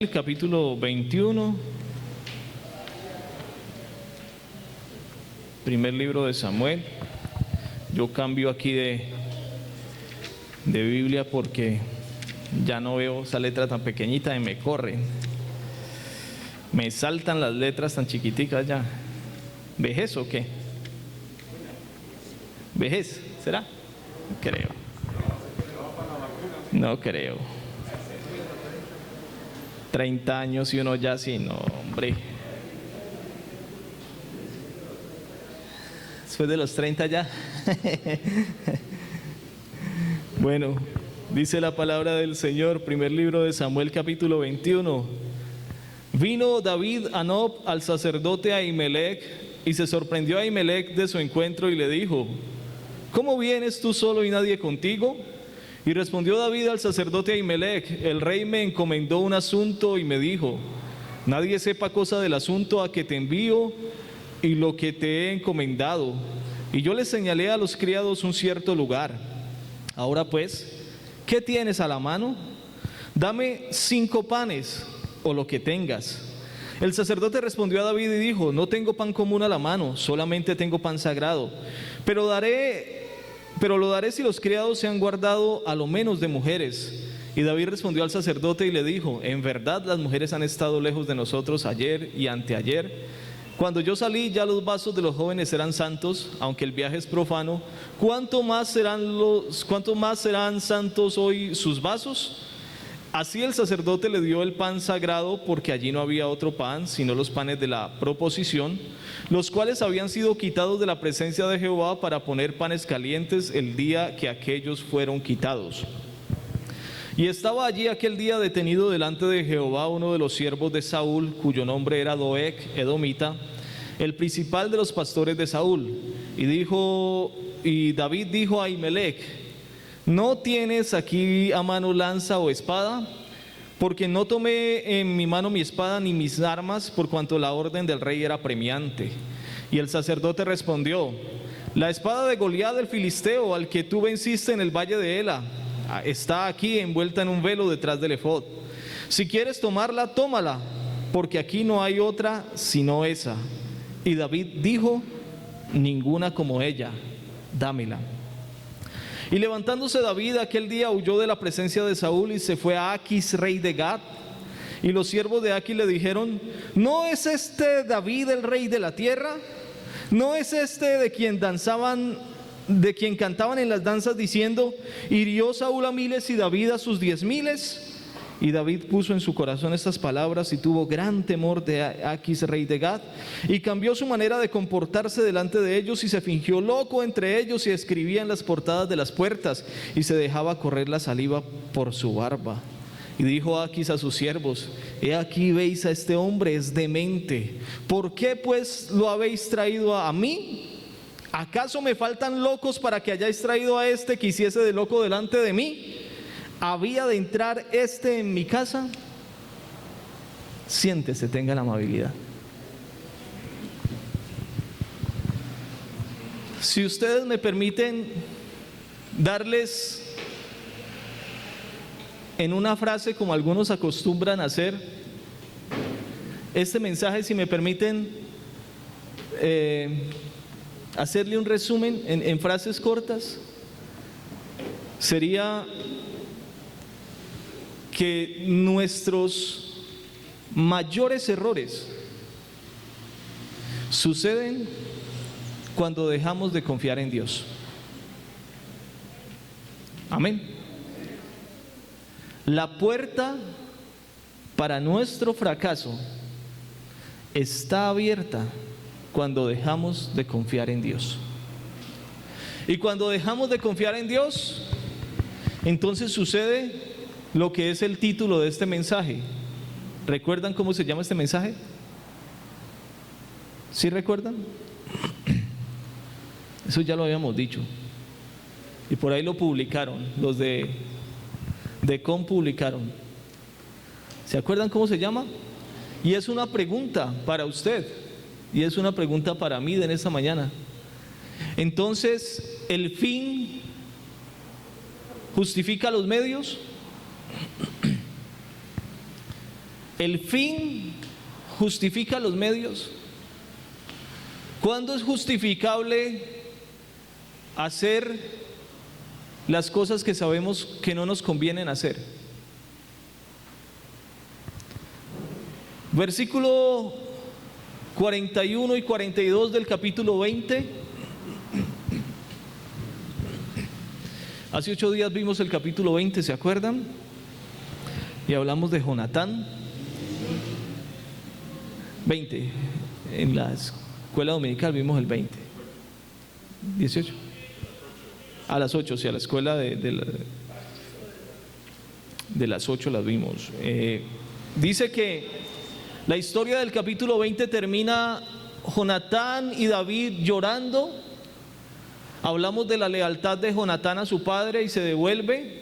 El capítulo 21, primer libro de Samuel. Yo cambio aquí de Biblia porque ya no veo esa letra tan pequeñita y me corren. Me saltan las letras tan chiquiticas ya. ¿Vejez o qué? ¿Vejez? ¿Será? No creo. No creo. 30 años y uno ya así, no, hombre. Después de los 30 ya. Bueno, dice la palabra del Señor, primer libro de Samuel, capítulo 21. Vino David a Nob al sacerdote Ahimelech, y se sorprendió Ahimelech de su encuentro y le dijo: ¿cómo vienes tú solo y nadie contigo? Y respondió David al sacerdote Ahimelech: el rey me encomendó un asunto y me dijo: nadie sepa cosa del asunto a que te envío y lo que te he encomendado. Y yo le señalé a los criados un cierto lugar. Ahora pues, ¿qué tienes a la mano? Dame 5 panes o lo que tengas. El sacerdote respondió a David y dijo: no tengo pan común a la mano, solamente tengo pan sagrado, pero lo daré si los criados se han guardado a lo menos de mujeres. Y David respondió al sacerdote y le dijo: en verdad las mujeres han estado lejos de nosotros ayer y anteayer. Cuando yo salí, ya los vasos de los jóvenes eran santos, aunque el viaje es profano. ¿Cuánto más serán santos hoy sus vasos? Así el sacerdote le dio el pan sagrado, porque allí no había otro pan, sino los panes de la proposición, los cuales habían sido quitados de la presencia de Jehová para poner panes calientes el día que aquellos fueron quitados. Y estaba allí aquel día detenido delante de Jehová uno de los siervos de Saúl, cuyo nombre era Doeg, edomita, el principal de los pastores de Saúl. Y David dijo a Ahimelech: ¿no tienes aquí a mano lanza o espada? Porque no tomé en mi mano mi espada ni mis armas, por cuanto la orden del rey era apremiante. Y el sacerdote respondió: la espada de Goliat el filisteo, al que tú venciste en el valle de Ela, está aquí envuelta en un velo detrás del efod. Si quieres tomarla, tómala, porque aquí no hay otra sino esa. Y David dijo: ninguna como ella, dámela. Y levantándose David aquel día, huyó de la presencia de Saúl y se fue a Aquis, rey de Gat. Y los siervos de Aquis le dijeron: ¿no es este David el rey de la tierra? ¿No es este de quien cantaban en las danzas diciendo: hirió Saúl a miles y David a sus 10,000? Y David puso en su corazón estas palabras y tuvo gran temor de Aquis, rey de Gat, y cambió su manera de comportarse delante de ellos y se fingió loco entre ellos y escribía en las portadas de las puertas y se dejaba correr la saliva por su barba. Y dijo Aquis a sus siervos: he aquí veis a este hombre, es demente. ¿Por qué pues lo habéis traído a mí? ¿Acaso me faltan locos para que hayáis traído a este que hiciese de loco delante de mí? ¿Había de entrar este en mi casa? Siéntese, tenga la amabilidad. Si ustedes me permiten darles en una frase, como algunos acostumbran a hacer, este mensaje, si me permiten hacerle un resumen en frases cortas, sería que nuestros mayores errores suceden cuando dejamos de confiar en Dios. Amén. La puerta para nuestro fracaso está abierta cuando dejamos de confiar en Dios. Y cuando dejamos de confiar en Dios, entonces sucede lo que es el título de este mensaje. ¿Recuerdan cómo se llama este mensaje? ¿Sí recuerdan? Eso ya lo habíamos dicho. Y por ahí lo publicaron, los de Com publicaron. ¿Se acuerdan cómo se llama? Y es una pregunta para usted, y es una pregunta para mí de esta mañana. Entonces, ¿el fin justifica los medios? ¿El fin justifica los medios? ¿Cuándo es justificable hacer las cosas que sabemos que no nos convienen hacer? Versículo 41 y 42 del capítulo 20. Hace 8 días vimos el capítulo 20, ¿se acuerdan? Y hablamos de Jonatán. 20. En la escuela dominical vimos el 20. 18. A las 8, sí, a la escuela de las 8 las vimos. Dice que la historia del capítulo 20 termina Jonatán y David llorando. Hablamos de la lealtad de Jonatán a su padre y se devuelve.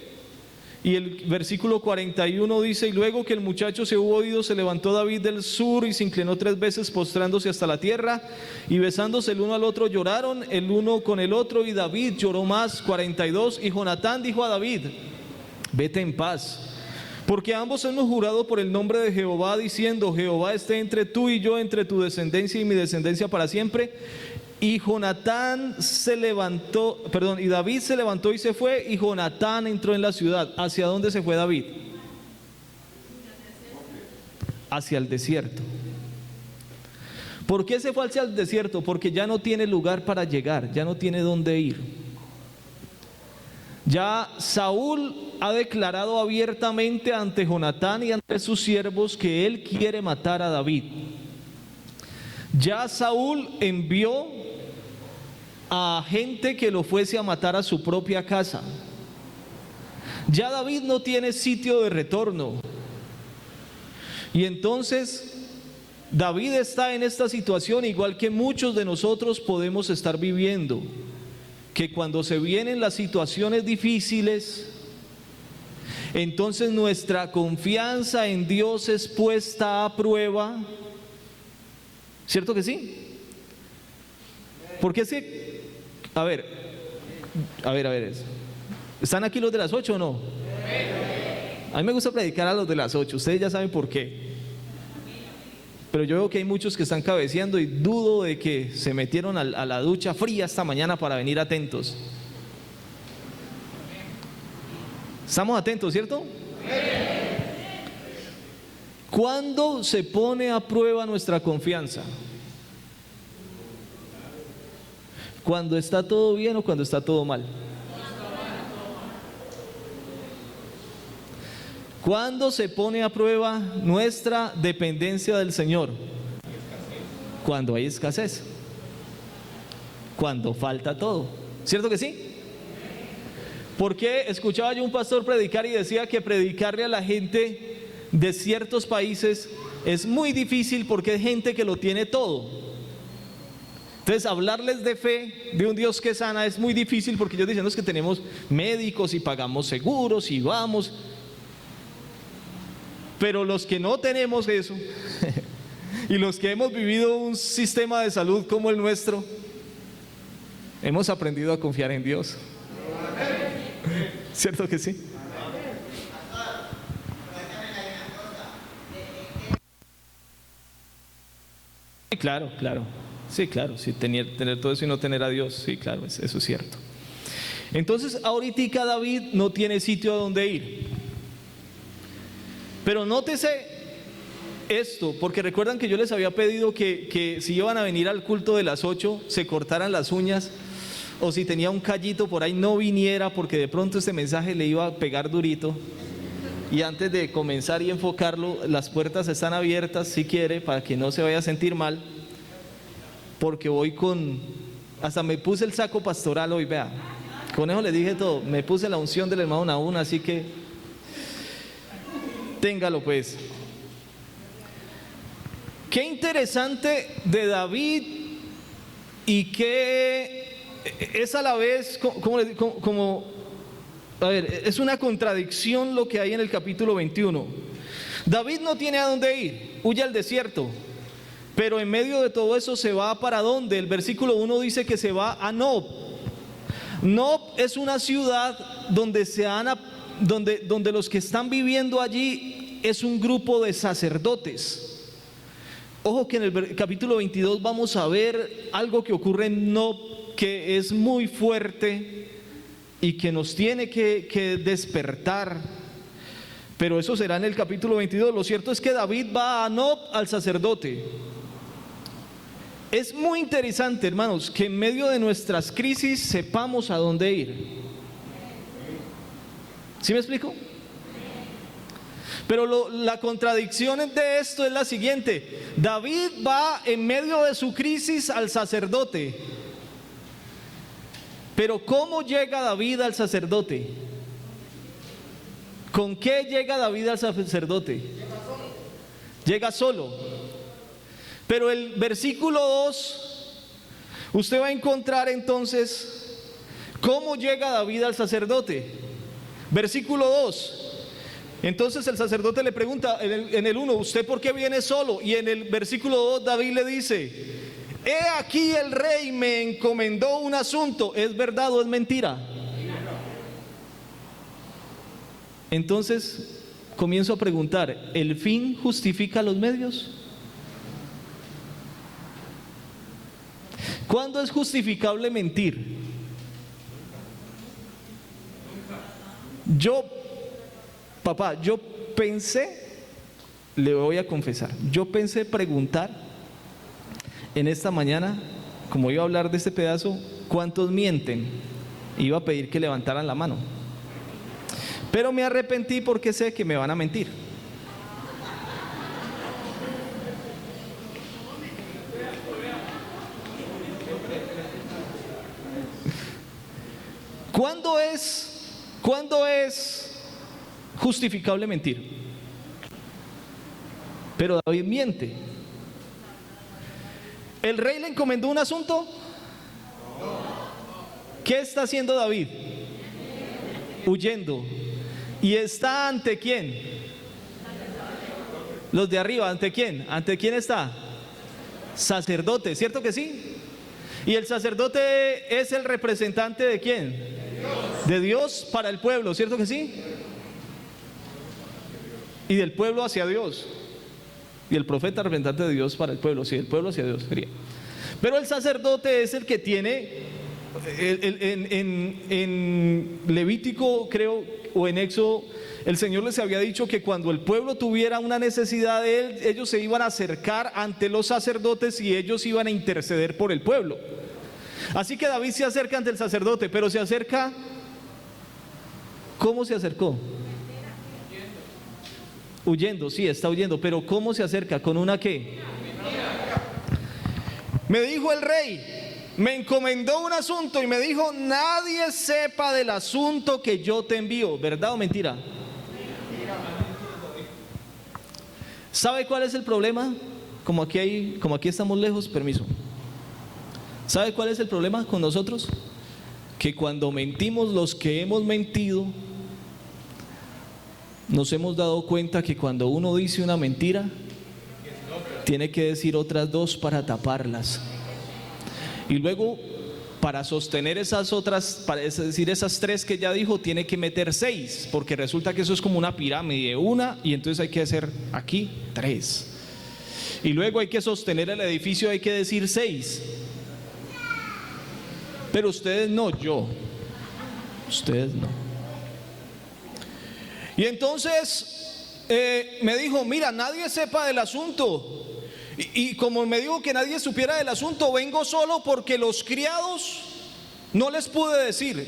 Y el versículo 41 dice: y luego que el muchacho se hubo ido, se levantó David del sur y se inclinó 3 veces postrándose hasta la tierra, y besándose el uno al otro lloraron el uno con el otro, y David lloró más. 42. Y Jonatán dijo a David: vete en paz, porque ambos hemos jurado por el nombre de Jehová, diciendo: Jehová esté entre tú y yo, entre tu descendencia y mi descendencia para siempre. Y Jonatán se levantó, y David se levantó y se fue, y Jonatán entró en la ciudad. ¿Hacia dónde se fue David? Hacia el desierto. ¿Por qué se fue hacia el desierto? Porque ya no tiene lugar para llegar, ya no tiene dónde ir. Ya Saúl ha declarado abiertamente ante Jonatán y ante sus siervos que él quiere matar a David. Ya Saúl envió a gente que lo fuese a matar a su propia casa. Ya David no tiene sitio de retorno. Y entonces David está en esta situación, igual que muchos de nosotros podemos estar viviendo, que cuando se vienen las situaciones difíciles, entonces nuestra confianza en Dios es puesta a prueba. ¿Cierto que sí? Porque es que, a ver, ¿están aquí los de las 8 o no? A mí me gusta predicar a los de las 8, ustedes ya saben por qué. Pero yo veo que hay muchos que están cabeceando y dudo de que se metieron a la ducha fría esta mañana para venir atentos. ¿Estamos atentos, cierto? ¿Cuándo se pone a prueba nuestra confianza? ¿Cuando está todo bien o cuando está todo mal? ¿Cuándo se pone a prueba nuestra dependencia del Señor? Cuando hay escasez, cuando falta todo. ¿Cierto que sí? Porque escuchaba yo un pastor predicar y decía que predicarle a la gente de ciertos países es muy difícil porque hay gente que lo tiene todo. Entonces hablarles de fe, de un Dios que sana, es muy difícil porque ellos dicen: no, es que tenemos médicos y pagamos seguros y vamos. Pero los que no tenemos eso y los que hemos vivido un sistema de salud como el nuestro, hemos aprendido a confiar en Dios. ¿Cierto que sí? Sí, claro, claro. Sí, claro, sí, tener todo eso y no tener a Dios, sí, claro, eso es cierto. Entonces, ahorita David no tiene sitio a donde ir. Pero nótese esto, porque recuerdan que yo les había pedido que si iban a venir al culto de las 8, se cortaran las uñas, o si tenía un callito por ahí no viniera, porque de pronto este mensaje le iba a pegar durito. Y antes de comenzar y enfocarlo, las puertas están abiertas si quiere, para que no se vaya a sentir mal, porque voy hasta me puse el saco pastoral hoy, vea, con eso le dije todo, me puse la unción del hermano Nahum, así que téngalo pues. Qué interesante de David, y que es a la vez es una contradicción lo que hay en el capítulo 21. David no tiene a dónde ir, huye al desierto, pero en medio de todo eso se va para dónde. El versículo 1 dice que se va a Nob. Nob es una ciudad donde los que están viviendo allí es un grupo de sacerdotes. Ojo que en el capítulo 22 vamos a ver algo que ocurre en Nob, que es muy fuerte y que nos tiene que despertar. Pero eso será en el capítulo 22. Lo cierto es que David va a Nob, al sacerdote. Es muy interesante, hermanos, que en medio de nuestras crisis sepamos a dónde ir. ¿Sí me explico? Pero la contradicción de esto es la siguiente: David va en medio de su crisis al sacerdote. Pero ¿cómo llega David al sacerdote? ¿Con qué llega David al sacerdote? Llega solo. Pero el versículo 2, usted va a encontrar entonces cómo llega David al sacerdote. Versículo 2. Entonces el sacerdote le pregunta en el 1, ¿usted por qué viene solo? Y en el versículo 2 David le dice: he aquí el rey me encomendó un asunto. ¿Es verdad o es mentira? Entonces comienzo a preguntar: ¿el fin justifica los medios? ¿Cuándo es justificable mentir? Yo pensé, le voy a confesar, yo pensé preguntar en esta mañana, como iba a hablar de este pedazo, ¿cuántos mienten? Iba a pedir que levantaran la mano, pero me arrepentí porque sé que me van a mentir. ¿Cuándo es justificable mentir? Pero David miente. ¿El rey le encomendó un asunto? ¿Qué está haciendo David? Huyendo. ¿Y está ante quién? Los de arriba. ¿Ante quién? ¿Ante quién está? Sacerdote, ¿cierto que sí? ¿Y el sacerdote es el representante de quién? De Dios para el pueblo, ¿cierto que sí? Y del pueblo hacia Dios. Y el profeta representante de Dios para el pueblo, sí, del pueblo hacia Dios sería. Pero el sacerdote es el que tiene, en Levítico creo, o en Éxodo, el Señor les había dicho que cuando el pueblo tuviera una necesidad de Él, ellos se iban a acercar ante los sacerdotes y ellos iban a interceder por el pueblo. Así que David se acerca ante el sacerdote, pero se acerca, ¿cómo se acercó? Huyendo, sí, está huyendo, pero ¿cómo se acerca? ¿Con una qué? Me dijo el rey, me encomendó un asunto y me dijo: nadie sepa del asunto que yo te envío. ¿Verdad o mentira? ¿Sabe cuál es el problema? Como aquí estamos lejos, permiso. ¿Sabe cuál es el problema con nosotros? Que cuando mentimos, los que hemos mentido, nos hemos dado cuenta que cuando uno dice una mentira, tiene que decir otras dos para taparlas. Y luego, para sostener esas otras, para decir esas tres que ya dijo, tiene que meter 6, porque resulta que eso es como una pirámide, una, y entonces hay que hacer aquí 3. Y luego hay que sostener el edificio, hay que decir 6. Pero ustedes no, ustedes no. Y entonces me dijo: mira, nadie sepa del asunto. Y como me dijo que nadie supiera del asunto, vengo solo porque los criados no les pude decir.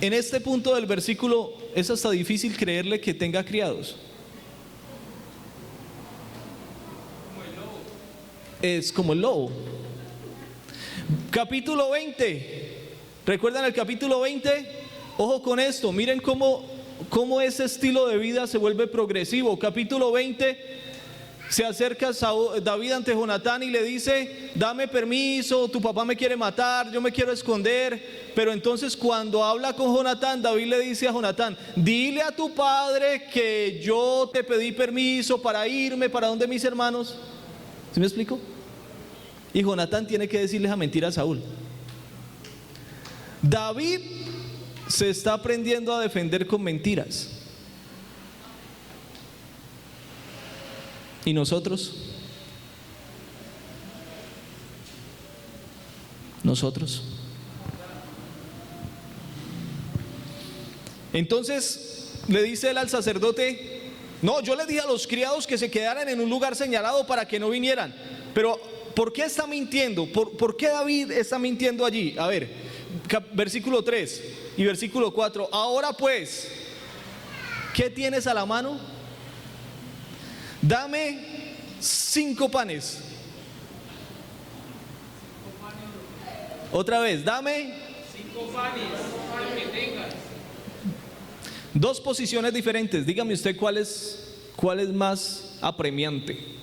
En este punto del versículo es hasta difícil creerle que tenga criados. Es como el lobo. Capítulo 20. ¿Recuerdan el capítulo 20? Ojo con esto, miren cómo ese estilo de vida se vuelve progresivo. Capítulo 20, se acerca David ante Jonatán y le dice: dame permiso, tu papá me quiere matar, yo me quiero esconder. Pero entonces cuando habla con Jonatán, David le dice a Jonatán: dile a tu padre que yo te pedí permiso para irme para donde mis hermanos. ¿Sí me explico? Y Jonatán tiene que decirles a mentir a Saúl. David se está aprendiendo a defender con mentiras. ¿Y nosotros? Nosotros. Entonces le dice él al sacerdote: no, yo le dije a los criados que se quedaran en un lugar señalado para que no vinieran. Pero ¿por qué está mintiendo? ¿Por qué David está mintiendo allí? A ver, versículo 3 y versículo 4. Ahora pues, ¿qué tienes a la mano? Dame 5 panes. Otra vez, dame 5 panes, que tengas. 2 posiciones diferentes. Dígame usted cuál es más apremiante.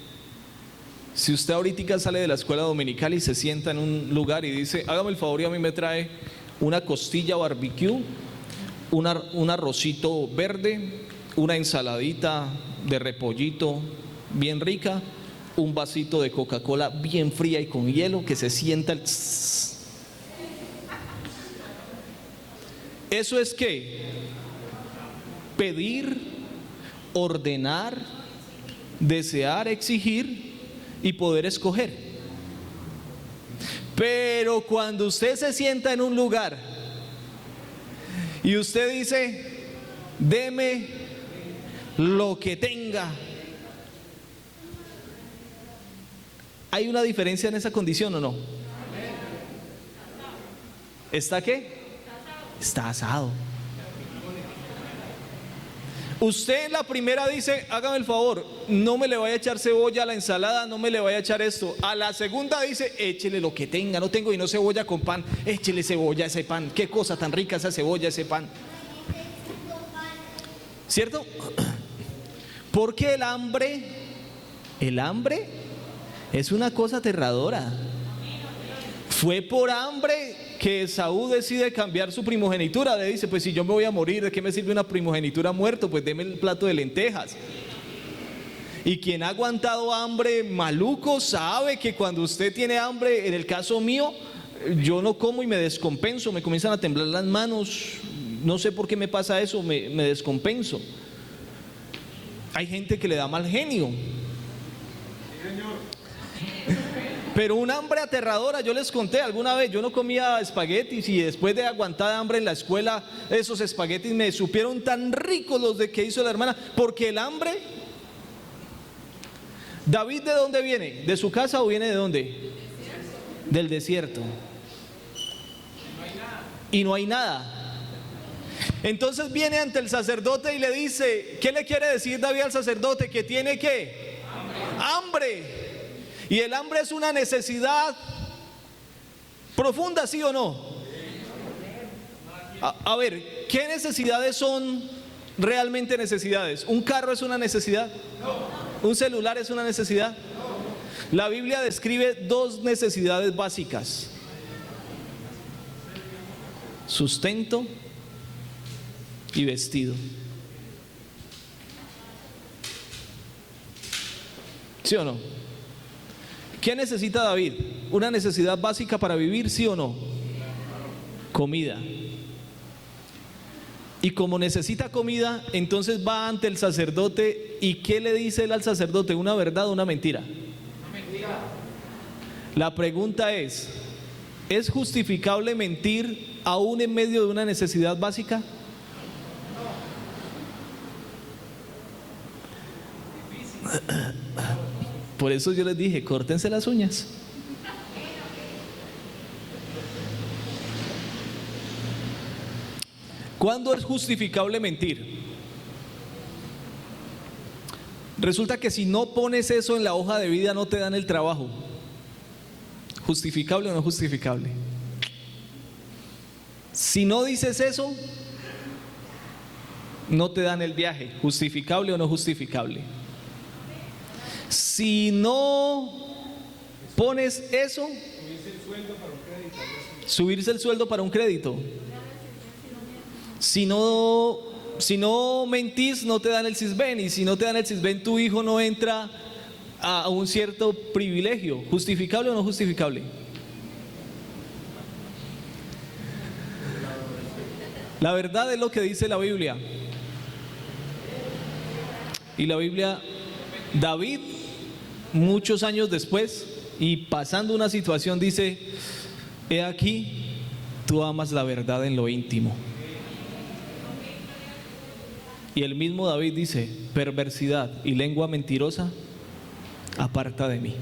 Si usted ahorita sale de la escuela dominical y se sienta en un lugar y dice: hágame el favor y a mí me trae una costilla barbecue, un arrocito verde, una ensaladita de repollito bien rica, un vasito de Coca-Cola bien fría y con hielo, que se sienta el tss. Eso es que pedir, ordenar, desear, exigir y poder escoger. Pero cuando usted se sienta en un lugar y usted dice: deme lo que tenga, ¿hay una diferencia en esa condición o no? ¿Está qué? Está asado. Usted en la primera dice: hágame el favor, no me le vaya a echar cebolla a la ensalada, no me le vaya a echar esto. A la segunda dice: échele lo que tenga, no tengo y no cebolla con pan, échele cebolla a ese pan, qué cosa tan rica esa cebolla, ese pan. ¿Cierto? Porque el hambre es una cosa aterradora. Fue por hambre que Esaú decide cambiar su primogenitura. Le dice: pues si yo me voy a morir, ¿de qué me sirve una primogenitura muerto? Pues deme el plato de lentejas. Y quien ha aguantado hambre maluco sabe que cuando usted tiene hambre, en el caso mío, yo no como y me descompenso, me comienzan a temblar las manos, no sé por qué me pasa eso, me descompenso. Hay gente que le da mal genio. Pero un hambre aterradora. Yo les conté alguna vez, yo no comía espaguetis y después de aguantar hambre en la escuela, esos espaguetis me supieron tan ricos los de que hizo la hermana, porque el hambre. ¿David de dónde viene? ¿De su casa o viene de dónde? Del desierto. Y no hay nada. Entonces viene ante el sacerdote y le dice: ¿qué le quiere decir David al sacerdote? Que tiene ¿qué? Hambre. Y el hambre es una necesidad profunda, ¿sí o no? A ver, ¿qué necesidades son realmente necesidades? ¿Un carro es una necesidad? ¿Un celular es una necesidad? La Biblia describe 2 necesidades básicas: sustento y vestido. ¿Sí o no? ¿Qué necesita David? ¿Una necesidad básica para vivir, sí o no? Comida. Y como necesita comida, entonces va ante el sacerdote. ¿Y qué le dice él al sacerdote? ¿Una verdad o una mentira? Una mentira. La pregunta es justificable mentir aún en medio de una necesidad básica? Por eso yo les dije: córtense las uñas. ¿Cuándo es justificable mentir? Resulta que si no pones eso en la hoja de vida, no te dan el trabajo. ¿Justificable o no justificable? Si no dices eso, no te dan el viaje. ¿Justificable o no justificable? Si no pones eso, subirse el sueldo para un crédito. Si no mentís, no te dan el Sisbén. Y si no te dan el Sisbén, tu hijo no entra a un cierto privilegio. ¿Justificable o no justificable? La verdad es lo que dice la Biblia. Y la Biblia, David muchos años después y pasando una situación dice: he aquí, tú amas la verdad en lo íntimo. Y el mismo David dice: perversidad y lengua mentirosa, aparta de mí.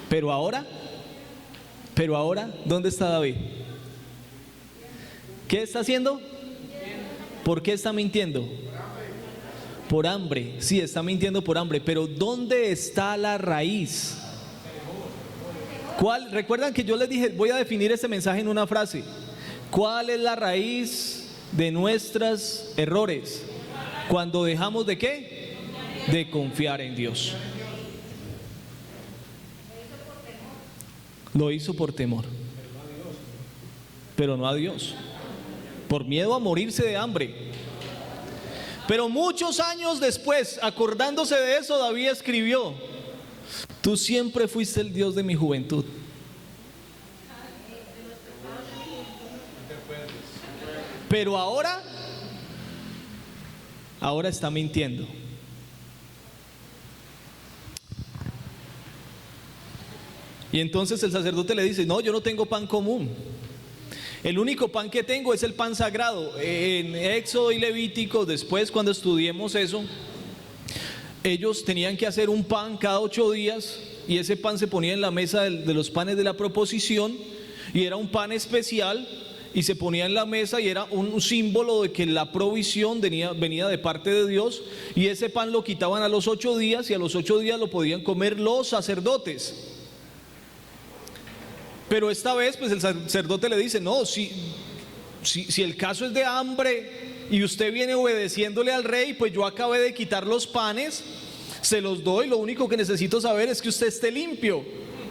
Pero ahora, ¿dónde está David? ¿Qué está haciendo? ¿Por qué está mintiendo? Por hambre. Sí, está mintiendo por hambre. Pero ¿dónde está la raíz? ¿Cuál? Recuerdan que yo les dije, voy a definir este mensaje en una frase. ¿Cuál es la raíz de nuestros errores? Cuando dejamos ¿de qué? De confiar en Dios. Lo hizo por temor, pero no a Dios, por miedo a morirse de hambre. Pero muchos años después, acordándose de eso, David escribió: tú siempre fuiste el Dios de mi juventud. Pero ahora está mintiendo. Y entonces el sacerdote le dice: no, yo no tengo pan común. El único pan que tengo es el pan sagrado. En Éxodo y Levítico, después cuando estudiemos eso, ellos tenían que hacer un pan cada 8 días y ese pan se ponía en la mesa de los panes de la proposición, y era un pan especial y se ponía en la mesa y era un símbolo de que la provisión venía de parte de Dios, y ese pan lo quitaban a los 8 días y a los 8 días lo podían comer los sacerdotes. Pero esta vez pues el sacerdote le dice: no, si el caso es de hambre y usted viene obedeciéndole al rey, pues yo acabé de quitar los panes, se los doy, lo único que necesito saber es que usted esté limpio.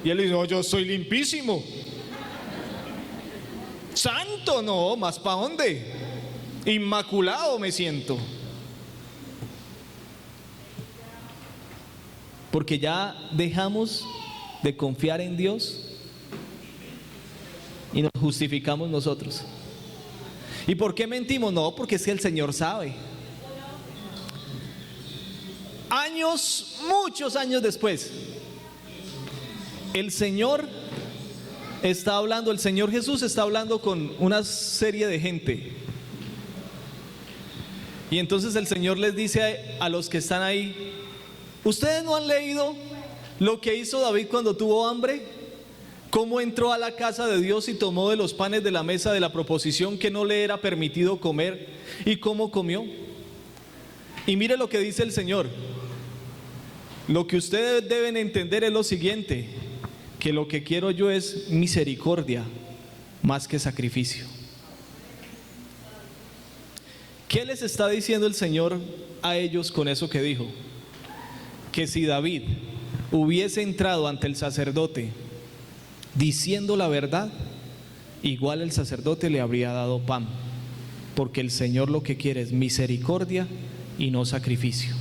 Y él dice: no, yo soy limpísimo. Santo, no, más para dónde, inmaculado me siento. Porque ya dejamos de confiar en Dios y nos justificamos nosotros. ¿Y por qué mentimos? No, porque es que el Señor sabe. Muchos años después, el Señor Jesús está hablando con una serie de gente. Y entonces el Señor les dice a los que están ahí: ¿ustedes no han leído lo que hizo David cuando tuvo hambre? ¿Cómo entró a la casa de Dios y tomó de los panes de la mesa de la proposición que no le era permitido comer, y cómo comió? Y mire lo que dice el Señor: lo que ustedes deben entender es lo siguiente, que lo que quiero yo es misericordia más que sacrificio. ¿Qué les está diciendo el Señor a ellos con eso que dijo? Que si David hubiese entrado ante el sacerdote diciendo la verdad, igual el sacerdote le habría dado pan, porque el Señor lo que quiere es misericordia y no sacrificio.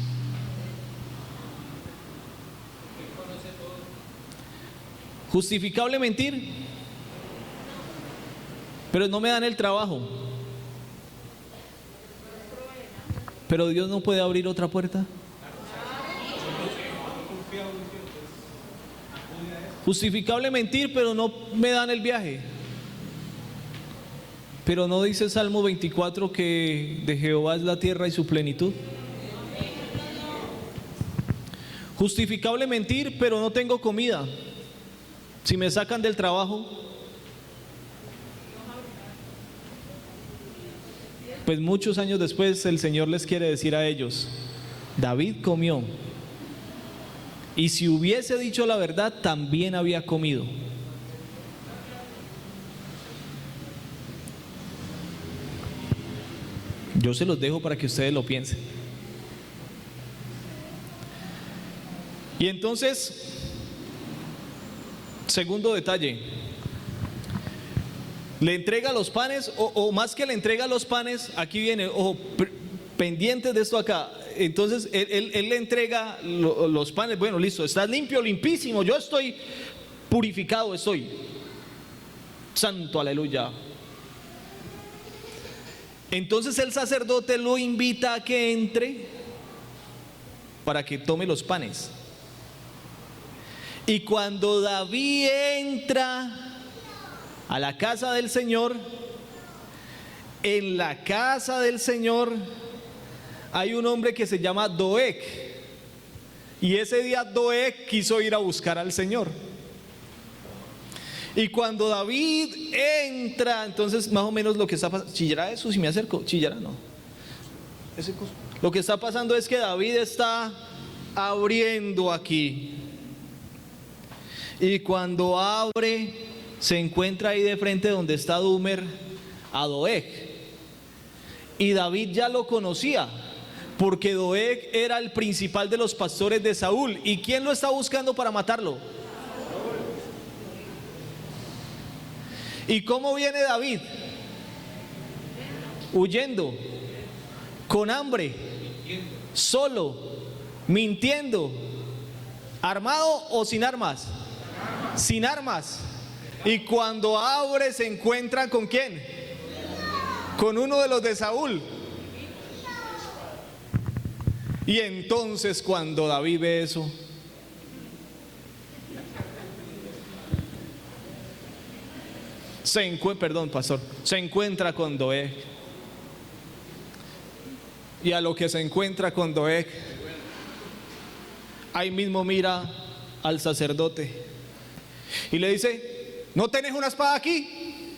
Justificable mentir, pero no me dan el trabajo. Pero Dios no puede abrir otra puerta. Justificable mentir, pero no me dan el viaje. Pero no dice Salmo 24 que de Jehová es la tierra y su plenitud. Justificable mentir, pero no tengo comida. Si me sacan del trabajo, pues muchos años después el Señor les quiere decir a ellos: David comió, y si hubiese dicho la verdad, también había comido. Yo se los dejo para que ustedes lo piensen. Y entonces, segundo detalle, le entrega los panes, o más que le entrega los panes, aquí viene, ojo, pendientes de esto acá. Entonces él le entrega los panes. Bueno, listo, estás limpio, limpísimo, yo estoy purificado, estoy santo, aleluya. Entonces el sacerdote lo invita a que entre para que tome los panes. Y cuando David entra a la casa del Señor, en la casa del Señor hay un hombre que se llama Doeg. Y ese día Doeg quiso ir a buscar al Señor. Y cuando David entra, entonces más o menos lo que está pasando, ¿chillará eso si me acerco? ¿Chillará? No. Lo que está pasando es que David está abriendo aquí. Y cuando abre, se encuentra ahí de frente donde está Dúmer a Doeg. Y David ya lo conocía, porque Doeg era el principal de los pastores de Saúl. ¿Y quién lo está buscando para matarlo? ¿Y cómo viene David? Huyendo, con hambre, solo, mintiendo, armado o sin armas. Sin armas. Y cuando abre se encuentra ¿con quién? Con uno de los de Saúl. Y entonces cuando David ve eso, se encuentra con Doeg. Y a lo que se encuentra con Doeg, ahí mismo mira al sacerdote y le dice: ¿no tenés una espada aquí?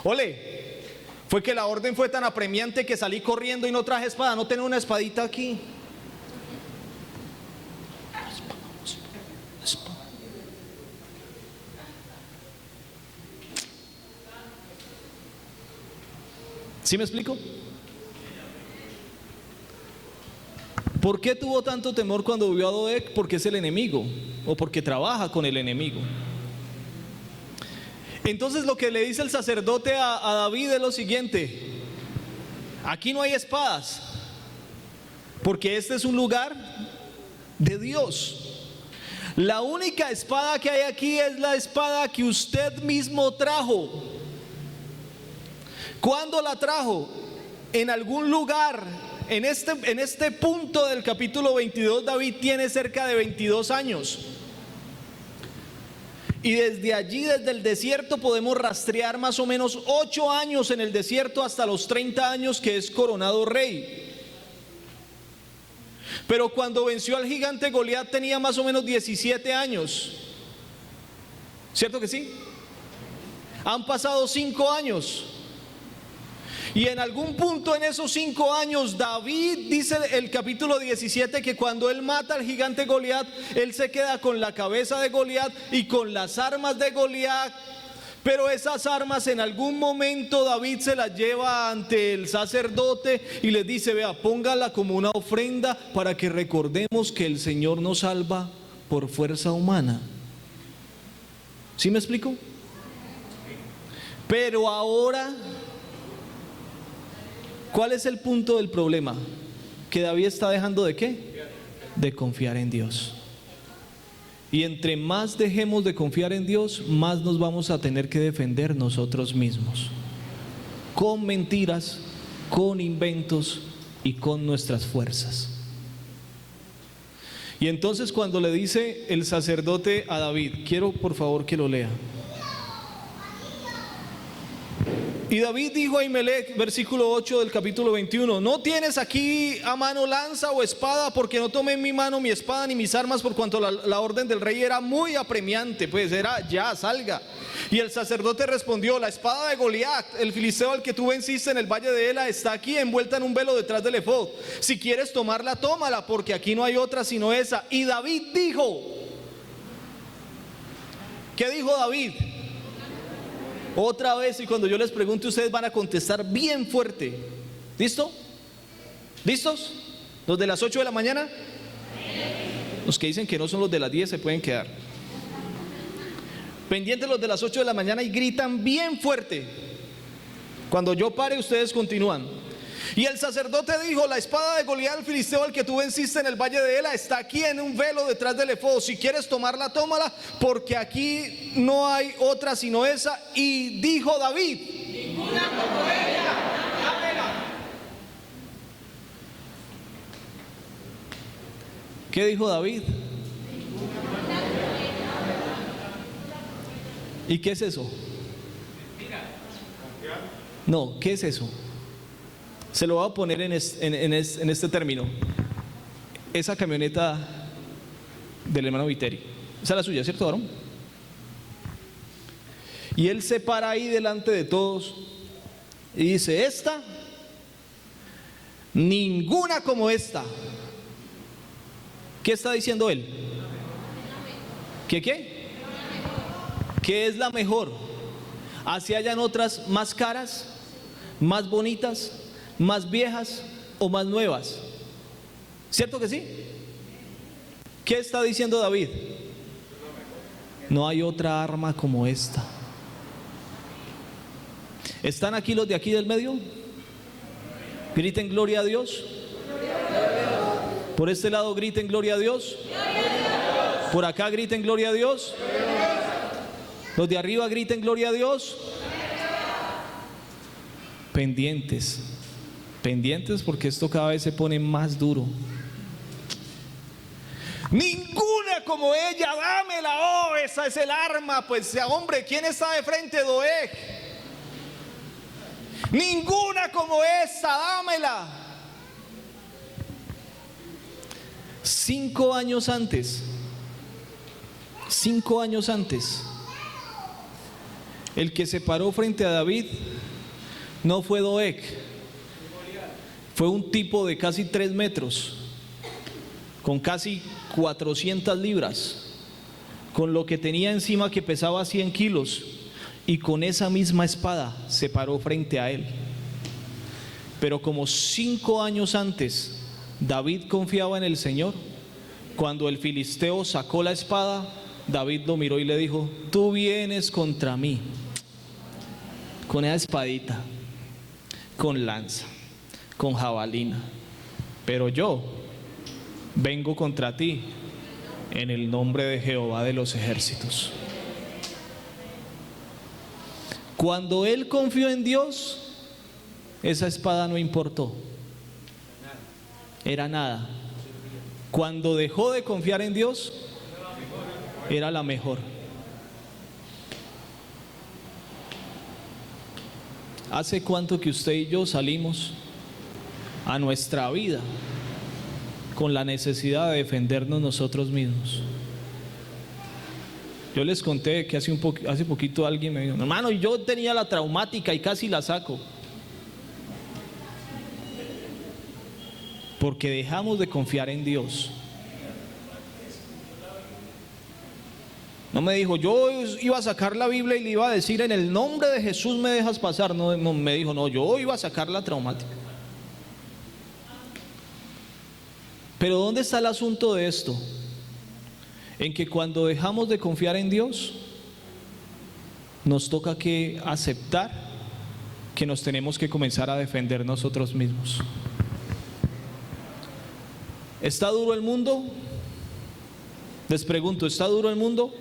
Ole, fue que la orden fue tan apremiante que salí corriendo y no traje espada. ¿No tenés una espadita aquí? ¿Sí me explico? ¿Por qué tuvo tanto temor cuando vio a Doeg? Porque es el enemigo, o porque trabaja con el enemigo. Entonces lo que le dice el sacerdote a David es lo siguiente: aquí no hay espadas, porque este es un lugar de Dios. La única espada que hay aquí es la espada que usted mismo trajo. ¿Cuándo la trajo? En algún lugar. En este punto del capítulo 22, David tiene cerca de 22 años. Y desde allí, desde el desierto, podemos rastrear más o menos 8 años en el desierto hasta los 30 años que es coronado rey. Pero cuando venció al gigante Goliat tenía más o menos 17 años. ¿Cierto que sí? Han pasado 5 años. Y en algún punto en esos 5 años, David, dice el capítulo 17, que cuando él mata al gigante Goliat, él se queda con la cabeza de Goliat y con las armas de Goliat. Pero esas armas en algún momento David se las lleva ante el sacerdote y les dice: vea, póngala como una ofrenda para que recordemos que el Señor nos salva por fuerza humana. ¿Sí me explico? Pero ahora, ¿cuál es el punto del problema? Que David está dejando ¿de qué? De confiar en Dios. Y entre más dejemos de confiar en Dios, más nos vamos a tener que defender nosotros mismos, con mentiras, con inventos y con nuestras fuerzas. Y entonces cuando le dice el sacerdote a David, quiero por favor que lo lea. Y David dijo a Ahimelech, versículo 8 del capítulo 21: ¿no tienes aquí a mano lanza o espada? Porque no tomé en mi mano mi espada ni mis armas, por cuanto la orden del rey era muy apremiante. Pues era: ya, salga. Y el sacerdote respondió: la espada de Goliat, el filisteo al que tú venciste en el valle de Ela, está aquí envuelta en un velo detrás del efod. Si quieres tomarla, tómala, porque aquí no hay otra sino esa. Y David dijo, ¿qué dijo David? Otra vez, y cuando yo les pregunte, ustedes van a contestar bien fuerte. ¿Listo? ¿Listos? ¿Los de las 8 de la mañana? Los que dicen que no son los de las 10 se pueden quedar. Pendientes los de las 8 de la mañana y gritan bien fuerte. Cuando yo pare, ustedes continúan. Y el sacerdote dijo: la espada de Goliat, el filisteo al que tú venciste en el valle de Ela, está aquí en un velo detrás del efod. Si quieres tomarla, tómala, porque aquí no hay otra sino esa. Y dijo David: ninguna como ella, dámela. ¿Qué dijo David? ¿Y qué es eso? No, ¿qué es eso? Se lo voy a poner en este término. Esa camioneta del hermano Viteri, esa es la suya, ¿cierto, varón? Y él se para ahí delante de todos y dice: esta, ninguna como esta. ¿Qué está diciendo él? ¿Qué? ¿Qué es la mejor? Así hayan otras más caras, más bonitas, más viejas o más nuevas. ¿Cierto que sí? ¿Qué está diciendo David? No hay otra arma como esta. ¿Están aquí los de aquí del medio? Griten gloria a Dios. Por este lado griten gloria a Dios. Por acá griten gloria a Dios. Los de arriba griten gloria a Dios. Pendientes, pendientes, porque esto cada vez se pone más duro. Ninguna como ella, dámela. Oh, esa es el arma. Pues hombre, ¿quién está de frente? Doeg. Ninguna como esa, dámela. 5 años antes, el que se paró frente a David no fue Doeg, fue un tipo de casi 3 metros, con casi 400 libras, con lo que tenía encima que pesaba 100 kilos, y con esa misma espada se paró frente a él. Pero como 5 años antes David confiaba en el Señor, cuando el filisteo sacó la espada, David lo miró y le dijo: tú vienes contra mí con esa espadita, con lanza, con jabalina, pero yo vengo contra ti en el nombre de Jehová de los ejércitos. Cuando él confió en Dios, esa espada no importó, era nada. Cuando dejó de confiar en Dios, era la mejor. ¿Hace cuánto que usted y yo salimos a nuestra vida con la necesidad de defendernos nosotros mismos? Yo les conté que hace poquito alguien me dijo: hermano, yo tenía la traumática y casi la saco. Porque dejamos de confiar en Dios. No me dijo: yo iba a sacar la Biblia y le iba a decir: en el nombre de Jesús me dejas pasar. No, me dijo: no, yo iba a sacar la traumática. Pero ¿dónde está el asunto de esto? En que cuando dejamos de confiar en Dios, nos toca que aceptar que nos tenemos que comenzar a defender nosotros mismos. ¿Está duro el mundo? Les pregunto, ¿está duro el mundo?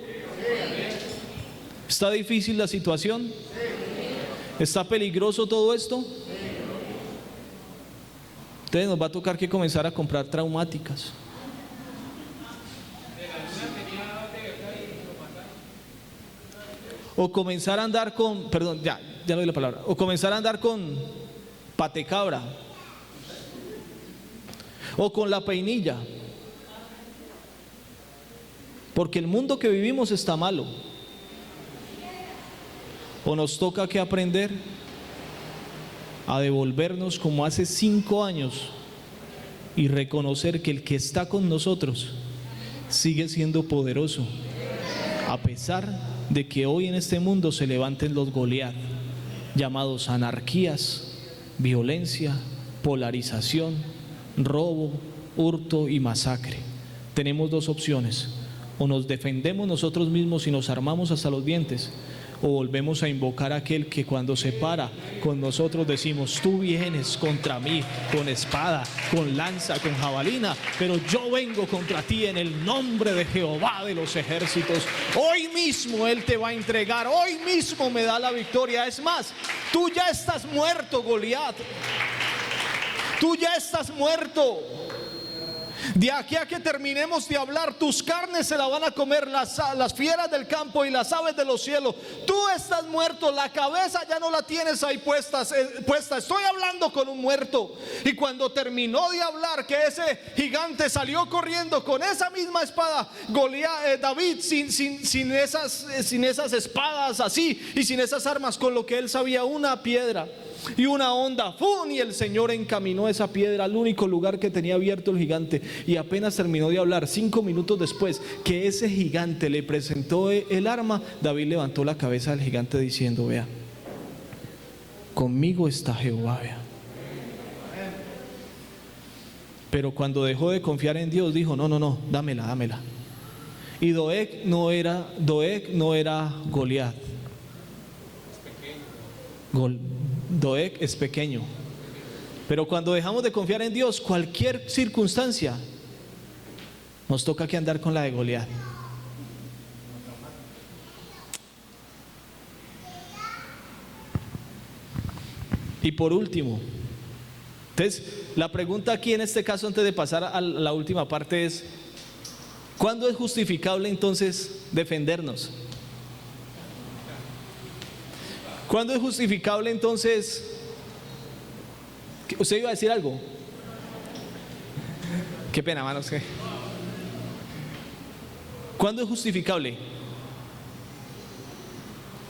¿Está difícil la situación? ¿Está peligroso todo esto? Entonces nos va a tocar que comenzar a comprar traumáticas. O comenzar a andar con, perdón, ya no doy la palabra. O comenzar a andar con patecabra. O con la peinilla. Porque el mundo que vivimos está malo. O nos toca que aprender a devolvernos como hace 5 años y reconocer que el que está con nosotros sigue siendo poderoso, a pesar de que hoy en este mundo se levanten los Goliat, llamados anarquías, violencia, polarización, robo, hurto y masacre. Tenemos 2 opciones: o nos defendemos nosotros mismos y nos armamos hasta los dientes, o volvemos a invocar a aquel que cuando se para con nosotros decimos: tú vienes contra mí con espada, con lanza, con jabalina, pero yo vengo contra ti en el nombre de Jehová de los ejércitos. Hoy mismo Él te va a entregar, hoy mismo me da la victoria. Es más, tú ya estás muerto, Goliat. Tú ya estás muerto. De aquí a que terminemos de hablar, tus carnes se la van a comer las fieras del campo y las aves de los cielos. Tú estás muerto, la cabeza ya no la tienes ahí puesta. Estoy hablando con un muerto. Y cuando terminó de hablar, que ese gigante salió corriendo con esa misma espada, David sin esas espadas así y sin esas armas, con lo que él sabía, una piedra y una onda, ¡fum! Y el Señor encaminó esa piedra al único lugar que tenía abierto el gigante. Y apenas terminó de hablar, 5 minutos después que ese gigante le presentó el arma, David levantó la cabeza del gigante diciendo: vea, conmigo está Jehová, vea. Pero cuando dejó de confiar en Dios, dijo: no, dámela. Y Doeg no era Goliat. Doeg es pequeño. Pero cuando dejamos de confiar en Dios, cualquier circunstancia, nos toca que andar con la de Goliat. Y por último, entonces, la pregunta aquí en este caso, antes de pasar a la última parte, es: ¿cuándo es justificable entonces defendernos? ¿Cuándo es justificable entonces? ¿Usted iba a decir algo? Qué pena, hermanos. ¿Cuándo es justificable?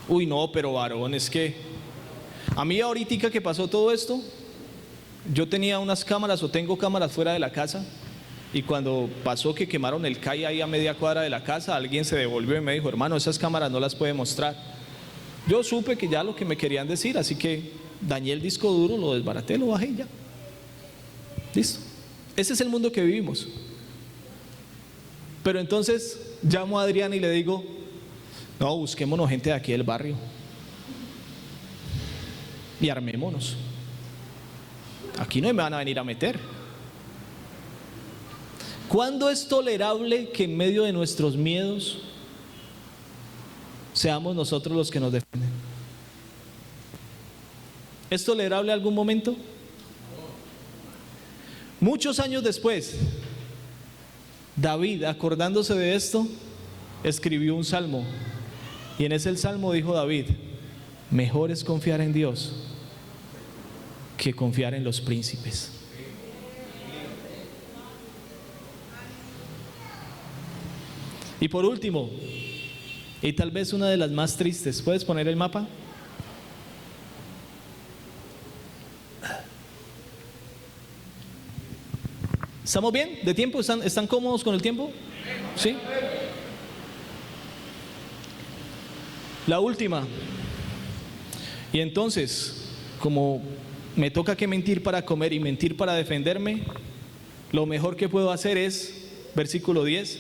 Uy, no, pero varón, es que a mí ahorita que pasó todo esto, yo tenía unas cámaras, o tengo cámaras fuera de la casa, y cuando pasó que quemaron el CAI ahí a media cuadra de la casa, alguien se devolvió y me dijo: hermano, esas cámaras no las puede mostrar. Yo supe que ya lo que me querían decir, así que dañé el disco duro, lo desbaraté, lo bajé y ya. Listo. Ese es el mundo que vivimos. Pero entonces llamo a Adrián y le digo: no, busquémonos gente de aquí del barrio y armémonos. Aquí no me van a venir a meter. ¿Cuándo es tolerable que en medio de nuestros miedos seamos nosotros los que nos defienden? ¿Es tolerable algún momento? Muchos años después, David, acordándose de esto, escribió un salmo. Y en ese salmo dijo David: mejor es confiar en Dios que confiar en los príncipes. Y por último, y tal vez una de las más tristes, ¿puedes poner el mapa? ¿Estamos bien de tiempo? ¿Están cómodos con el tiempo? ¿Sí? La última. Y entonces, como me toca que mentir para comer y mentir para defenderme, lo mejor que puedo hacer es, versículo 10,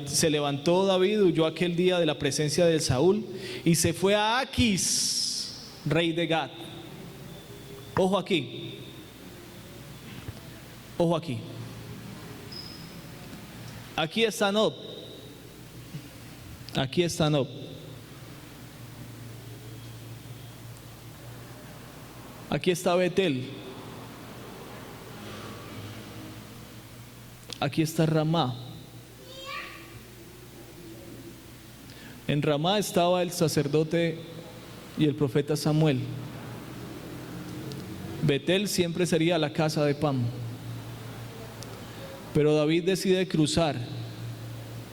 se levantó David, huyó aquel día de la presencia de Saúl y se fue a Aquis, rey de Gat. Ojo aquí. Ojo aquí. Aquí está Nob. Aquí está Nob. Aquí está Betel. Aquí está Ramá. En Ramá estaba el sacerdote y el profeta Samuel. Betel siempre sería la casa de Pam. Pero David decide cruzar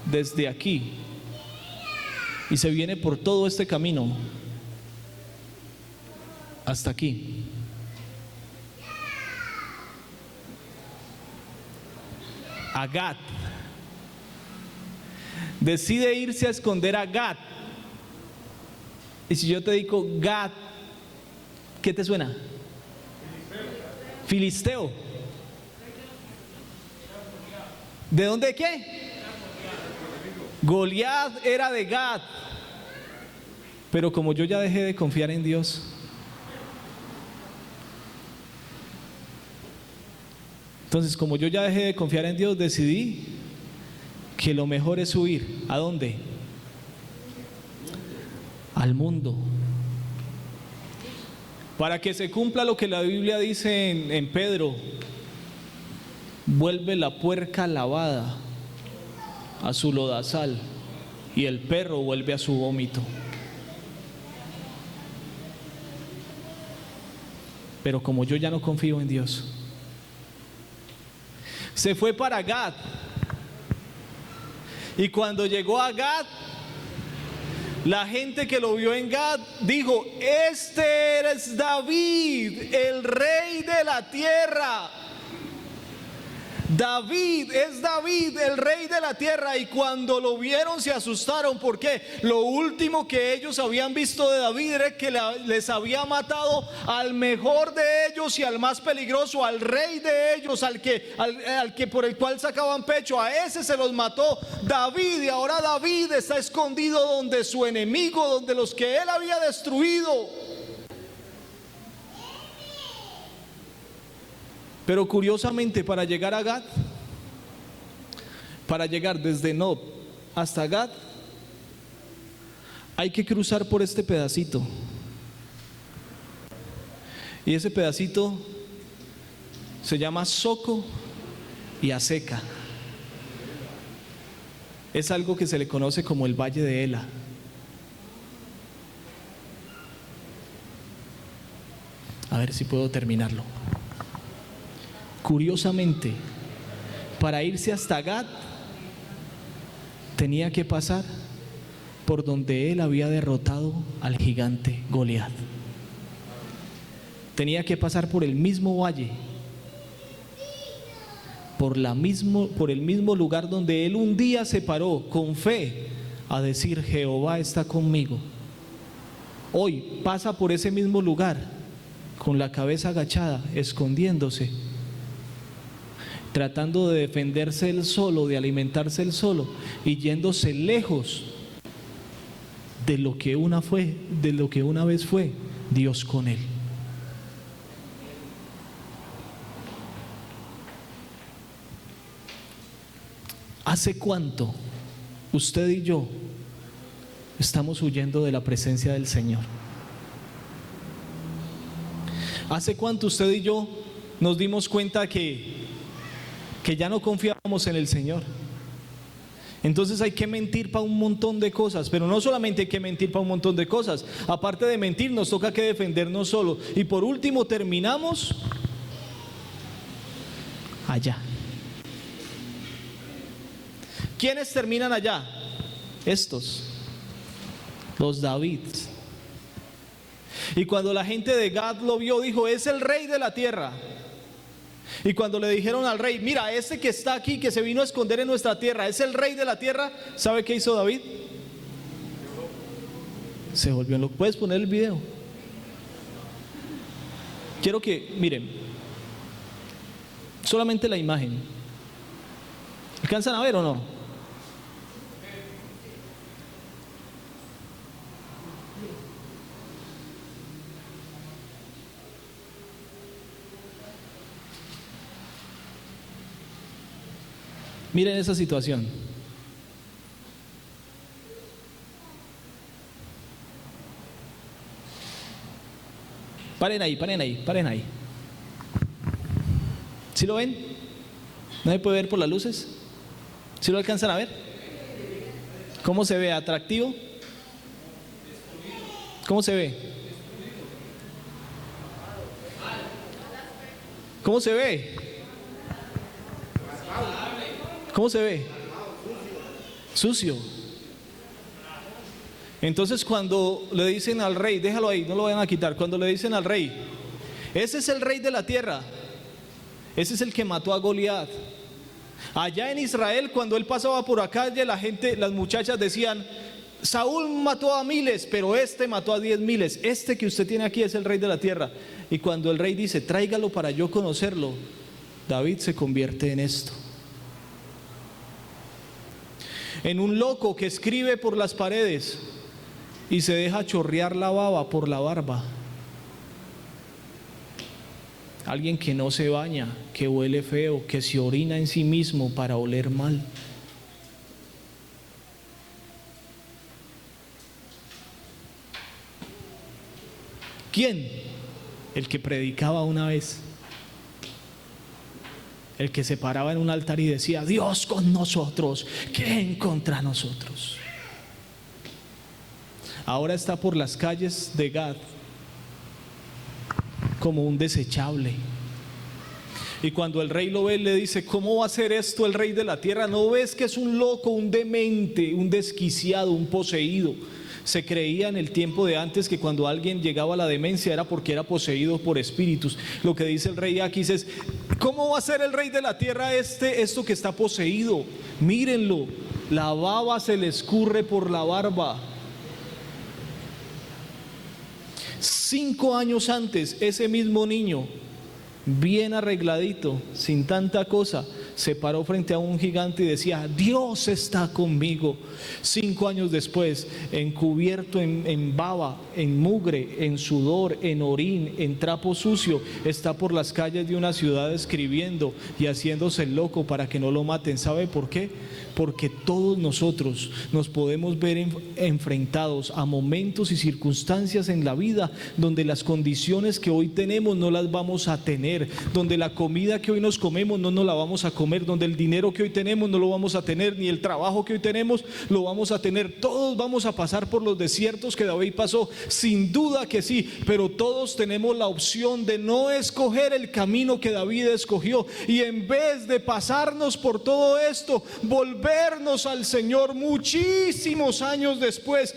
desde aquí y se viene por todo este camino hasta aquí. A Gat. Decide irse a esconder a Gat. Y si yo te digo Gat, ¿qué te suena? Filisteo. ¿De dónde qué? Goliat era de Gat. Pero como yo ya dejé de confiar en Dios, entonces como yo ya dejé de confiar en Dios, decidí que lo mejor es huir. ¿A dónde? Al mundo. Para que se cumpla lo que la Biblia dice en Pedro. vuelve la puerca lavada a su lodazal y el perro vuelve a su vómito. Pero como yo ya no confío en Dios, se fue para Gad. Y cuando llegó a Gad, la gente que lo vio en Gad dijo: este es David, el rey de la tierra. David es David, el rey de la tierra. Y cuando lo vieron se asustaron, porque lo último que ellos habían visto de David era que les había matado al mejor de ellos y al más peligroso, al rey de ellos, al que por el cual sacaban pecho. A ese se los mató David, y ahora David está escondido donde su enemigo, donde los que él había destruido. Pero curiosamente, para llegar a Gad, para llegar desde Nob hasta Gad, hay que cruzar por este pedacito. Y ese pedacito se llama Soco y Aseca. Es algo que se le conoce como el Valle de Ela. A ver si puedo terminarlo. Curiosamente, para irse hasta Gad, tenía que pasar por donde él había derrotado al gigante Goliat. Tenía que pasar por el mismo valle, por el mismo lugar donde él un día se paró con fe a decir: Jehová está conmigo. Hoy pasa por ese mismo lugar con la cabeza agachada, escondiéndose, tratando de defenderse él solo, de alimentarse él solo, y yéndose lejos de lo que una vez fue Dios con él. ¿Hace cuánto usted y yo estamos huyendo de la presencia del Señor? ¿Hace cuánto usted y yo nos dimos cuenta que ya no confiábamos en el Señor? Entonces hay que mentir para un montón de cosas, pero no solamente hay que mentir para un montón de cosas. Aparte de mentir, nos toca que defendernos solo. Y por último terminamos allá. ¿Quiénes terminan allá? Estos, los Davids. Y cuando la gente de Gad lo vio, dijo: es el rey de la tierra. Y cuando le dijeron al rey: mira, este que está aquí, que se vino a esconder en nuestra tierra, es el rey de la tierra, ¿sabe qué hizo David? Se volvió loco. ¿Puedes poner el video? Quiero que miren solamente la imagen. ¿Alcanzan a ver o no? Miren esa situación. Paren ahí. ¿Sí lo ven? ¿No se puede ver por las luces? ¿Sí lo alcanzan a ver? ¿Cómo se ve? ¿Atractivo? ¿Cómo se ve? ¿Cómo se ve? ¿Cómo se ve? Sucio. Entonces cuando le dicen al rey, déjalo ahí, no lo vayan a quitar. Cuando le dicen al rey: ese es el rey de la tierra, ese es el que mató a Goliat. Allá en Israel, cuando él pasaba por la calle, la gente, las muchachas decían: Saúl mató a miles, pero este mató a 10,000. Este que usted tiene aquí es el rey de la tierra. Y cuando el rey dice: tráigalo para yo conocerlo, David se convierte en esto, en un loco que escribe por las paredes y se deja chorrear la baba por la barba. Alguien que no se baña, que huele feo, que se orina en sí mismo para oler mal. ¿Quién? El que predicaba una vez, el que se paraba en un altar y decía: Dios con nosotros, ¿quién contra nosotros? Ahora está por las calles de Gad como un desechable. Y cuando el rey lo ve, le dice: ¿cómo va a ser esto el rey de la tierra? ¿No ves que es un loco, un demente, un desquiciado, un poseído? Se creía en el tiempo de antes que cuando alguien llegaba a la demencia era porque era poseído por espíritus. Lo que dice el rey Aquis es: ¿cómo va a ser el rey de la tierra esto que está poseído? Mírenlo, la baba se le escurre por la barba. 5 años antes, ese mismo niño, bien arregladito, sin tanta cosa, se paró frente a un gigante y decía: Dios está conmigo. 5 años después, encubierto en baba, en mugre, en sudor, en orín, en trapo sucio, está por las calles de una ciudad escribiendo y haciéndose el loco para que no lo maten. ¿Sabe por qué? Porque todos nosotros nos podemos ver enfrentados a momentos y circunstancias en la vida donde las condiciones que hoy tenemos no las vamos a tener, donde la comida que hoy nos comemos no nos la vamos a comer, donde el dinero que hoy tenemos no lo vamos a tener, ni el trabajo que hoy tenemos lo vamos a tener. Todos vamos a pasar por los desiertos que David pasó, sin duda que sí, pero todos tenemos la opción de no escoger el camino que David escogió, y en vez de pasarnos por todo esto, volvernos al Señor. Muchísimos años después,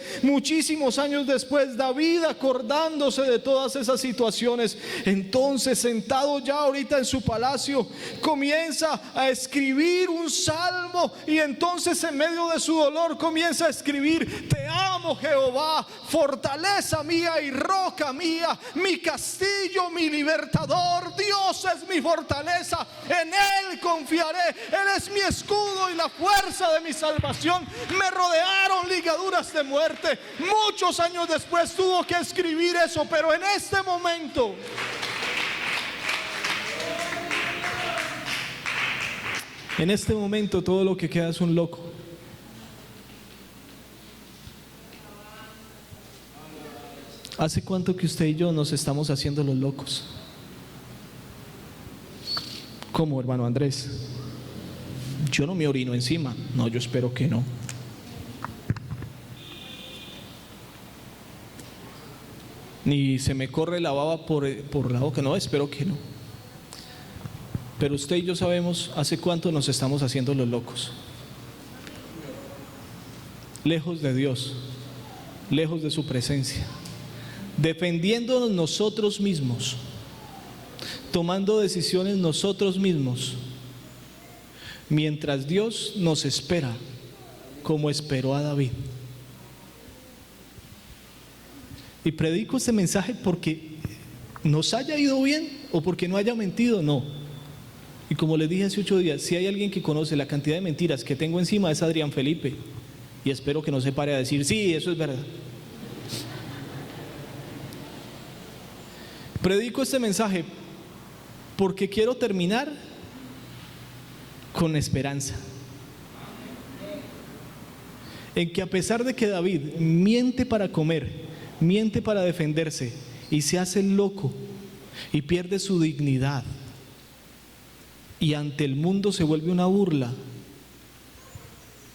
David, acordándose de todas esas situaciones, entonces sentado ya ahorita en su palacio, comienza a escribir un salmo, y entonces en medio de su dolor comienza a escribir: Te amo, Jehová, fortaleza mía y roca mía, mi castillo, mi libertador. Dios es mi fortaleza, en Él confiaré. Él es mi escudo y la fuerza de mi salvación. Me rodearon ligaduras de muerte. Muchos años después tuvo que escribir eso, pero en este momento, todo lo que queda es un loco. ¿Hace cuánto que usted y yo nos estamos haciendo los locos? ¿Cómo, hermano Andrés? Yo no me orino encima. No, yo espero que no. Ni se me corre la baba por la boca. No, espero que no. Pero usted y yo sabemos hace cuánto nos estamos haciendo los locos. Lejos de Dios, lejos de su presencia, defendiéndonos nosotros mismos, tomando decisiones nosotros mismos, mientras Dios nos espera, como esperó a David. Y predico este mensaje porque nos haya ido bien o porque no haya mentido, no. Y como les dije hace 8 días, si hay alguien que conoce la cantidad de mentiras que tengo encima, es Adrián Felipe, y espero que no se pare a decir: sí, eso es verdad. Predico este mensaje porque quiero terminar con esperanza, en que a pesar de que David miente para comer, miente para defenderse, y se hace el loco y pierde su dignidad, y ante el mundo se vuelve una burla,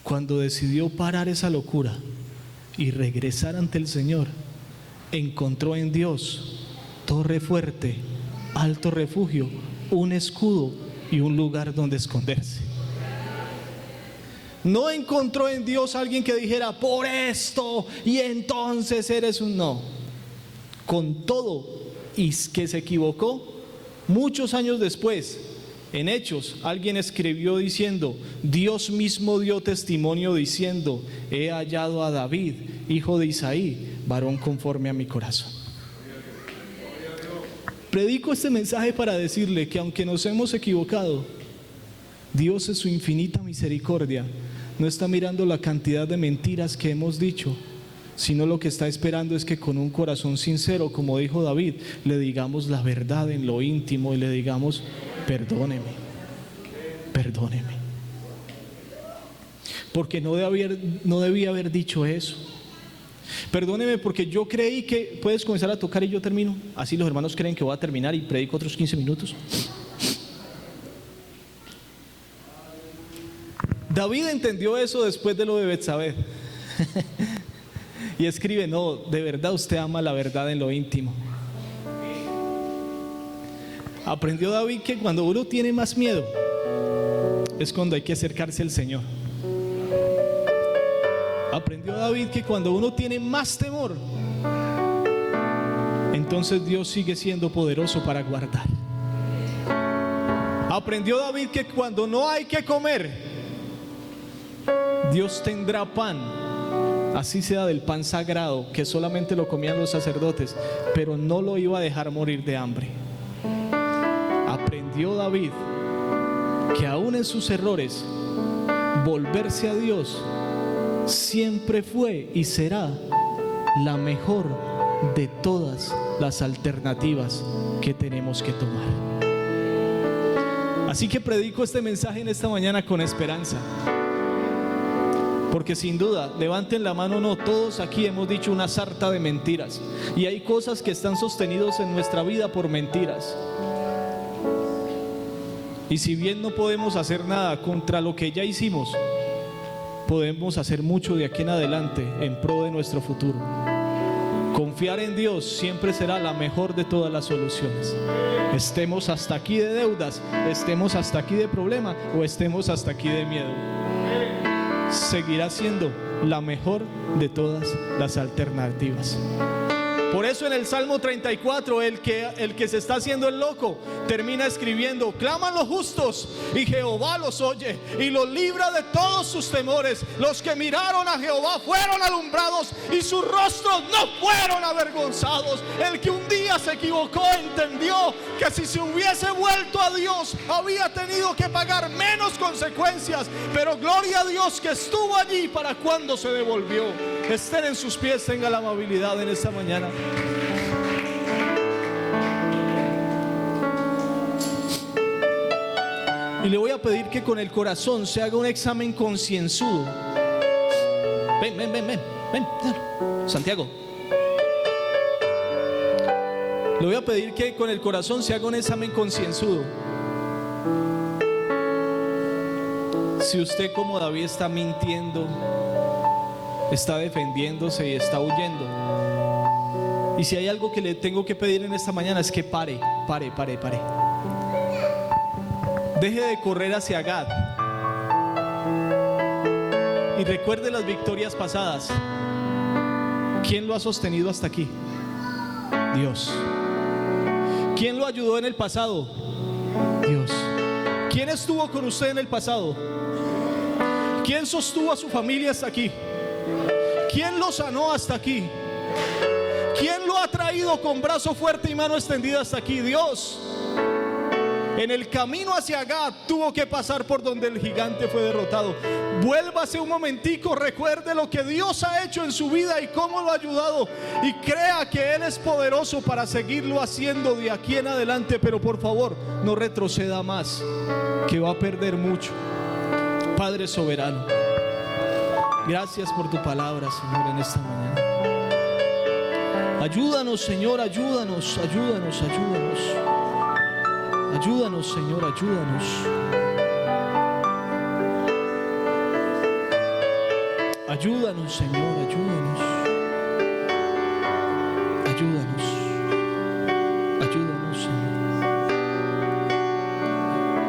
cuando decidió parar esa locura y regresar ante el Señor, encontró en Dios torre fuerte, alto refugio, un escudo y un lugar donde esconderse. No encontró en Dios alguien que dijera: por esto y entonces eres un... No. Con todo y que se equivocó, muchos años después, en Hechos, alguien escribió diciendo: Dios mismo dio testimonio diciendo: he hallado a David, hijo de Isaí, varón conforme a mi corazón. Predico este mensaje para decirle que aunque nos hemos equivocado, Dios en su infinita misericordia no está mirando la cantidad de mentiras que hemos dicho, sino lo que está esperando es que con un corazón sincero, como dijo David, le digamos la verdad en lo íntimo y le digamos: perdóneme, perdóneme. Porque no debía haber dicho eso. Perdóneme porque yo creí que... Puedes comenzar a tocar y yo termino. Así los hermanos creen que voy a terminar y predico otros 15 minutos. David entendió eso después de lo de Betsabé. Y escribe: no, de verdad usted ama la verdad en lo íntimo. Aprendió David que cuando uno tiene más miedo es cuando hay que acercarse al Señor. Aprendió David que cuando uno tiene más temor, entonces Dios sigue siendo poderoso para guardar. Aprendió David que cuando no hay que comer, Dios tendrá pan, así sea del pan sagrado que solamente lo comían los sacerdotes, pero no lo iba a dejar morir de hambre. Aprendió David que aún en sus errores, volverse a Dios siempre fue y será la mejor de todas las alternativas que tenemos que tomar. Así que predico este mensaje en esta mañana con esperanza, porque sin duda, levanten la mano, no, todos aquí hemos dicho una sarta de mentiras, y hay cosas que están sostenidas en nuestra vida por mentiras. Y si bien no podemos hacer nada contra lo que ya hicimos, podemos hacer mucho de aquí en adelante en pro de nuestro futuro. Confiar en Dios siempre será la mejor de todas las soluciones. Estemos hasta aquí de deudas, estemos hasta aquí de problema o estemos hasta aquí de miedo, seguirá siendo la mejor de todas las alternativas. Por eso en el Salmo 34 el que se está haciendo el loco termina escribiendo: claman los justos y Jehová los oye y los libra de todos sus temores. Los que miraron a Jehová fueron alumbrados y sus rostros no fueron avergonzados. El que un día se equivocó entendió que si se hubiese vuelto a Dios había tenido que pagar menos consecuencias, pero gloria a Dios que estuvo allí para cuando se devolvió. Estén en sus pies, tenga la amabilidad en esta mañana. Y le voy a pedir que con el corazón se haga un examen concienzudo. Ven, Santiago. Le voy a pedir que con el corazón se haga un examen concienzudo. Si usted, como David, está mintiendo, está defendiéndose y está huyendo. Y si hay algo que le tengo que pedir en esta mañana es que pare. Deje de correr hacia Gad y recuerde las victorias pasadas. ¿Quién lo ha sostenido hasta aquí? Dios. ¿Quién lo ayudó en el pasado? Dios. ¿Quién estuvo con usted en el pasado? ¿Quién sostuvo a su familia hasta aquí? ¿Quién lo sanó hasta aquí? ¿Quién lo ha traído con brazo fuerte y mano extendida hasta aquí? Dios. En el camino hacia Gad tuvo que pasar por donde el gigante fue derrotado. Vuélvase un momentico, recuerde lo que Dios ha hecho en su vida y cómo lo ha ayudado, y crea que Él es poderoso para seguirlo haciendo de aquí en adelante. Pero por favor, no retroceda más, que va a perder mucho. Padre soberano, gracias por tu palabra, Señor, en esta mañana. Ayúdanos, Señor, ayúdanos. Ayúdanos, Señor, ayúdanos. Ayúdanos, Señor, ayúdanos. Ayúdanos, Señor.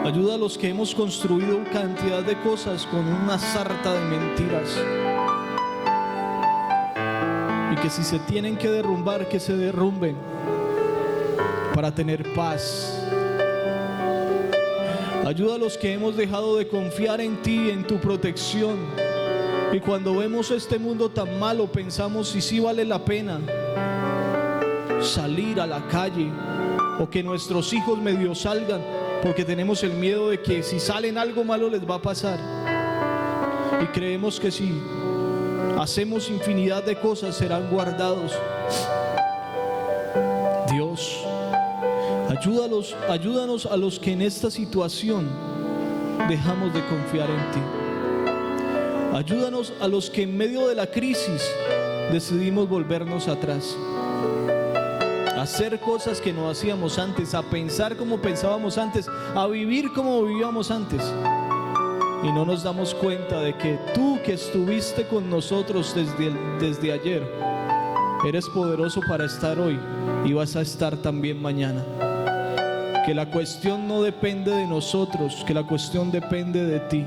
Ayuda a los que hemos construido cantidad de cosas con una sarta de mentiras, y que si se tienen que derrumbar, que se derrumben para tener paz. Ayuda a los que hemos dejado de confiar en ti, en tu protección, y cuando vemos este mundo tan malo pensamos si sí vale la pena salir a la calle, o que nuestros hijos medio salgan, porque tenemos el miedo de que si salen algo malo les va a pasar. Y creemos que si hacemos infinidad de cosas serán guardados. Dios, ayúdanos a los que en esta situación dejamos de confiar en ti. Ayúdanos a los que en medio de la crisis decidimos volvernos atrás, a hacer cosas que no hacíamos antes, a pensar como pensábamos antes, a vivir como vivíamos antes. y no nos damos cuenta de que tú, que estuviste con nosotros desde ayer, eres poderoso para estar hoy y vas a estar también mañana. Que la cuestión no depende de nosotros, que la cuestión depende de ti.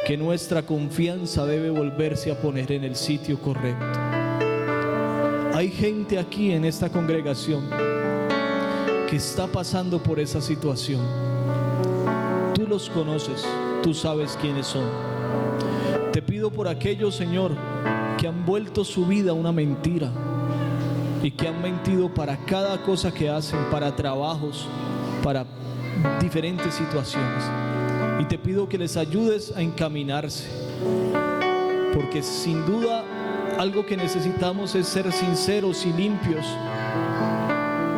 Que nuestra confianza debe volverse a poner en el sitio correcto. Hay gente aquí en esta congregación que está pasando por esa situación. Tú los conoces, tú sabes quiénes son. Te pido por aquellos, Señor, que han vuelto su vida una mentira y que han mentido para cada cosa que hacen, para trabajos, para diferentes situaciones. Y te pido que les ayudes a encaminarse, porque sin duda algo que necesitamos es ser sinceros y limpios,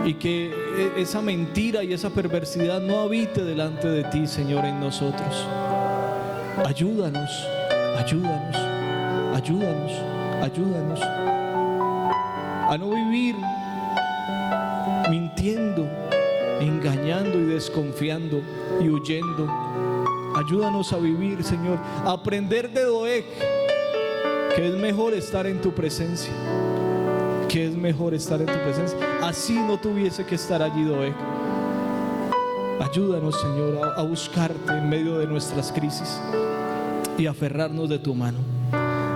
y que esa mentira y esa perversidad no habite delante de ti, Señor, en nosotros. Ayúdanos, ayúdanos, ayúdanos, ayúdanos a no vivir mintiendo, engañando y desconfiando y huyendo. Ayúdanos a vivir, Señor, a aprender de Doeg que es mejor estar en tu presencia, que es mejor estar en tu presencia. Así no tuviese que estar allí Doeg. Ayúdanos, Señor, a buscarte en medio de nuestras crisis y aferrarnos de tu mano.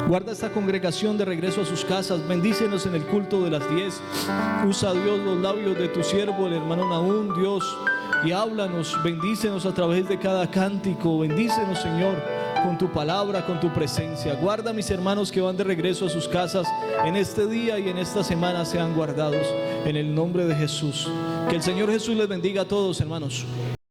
Guarda esta congregación de regreso a sus casas. Bendícenos en el culto de las 10. Usa, Dios, los labios de tu siervo, el hermano Nahum, Dios, y háblanos. Bendícenos a través de cada cántico. Bendícenos, Señor, con tu palabra, con tu presencia. Guarda a mis hermanos que van de regreso a sus casas en este día y en esta semana. Sean guardados en el nombre de Jesús. Que el Señor Jesús les bendiga a todos, hermanos.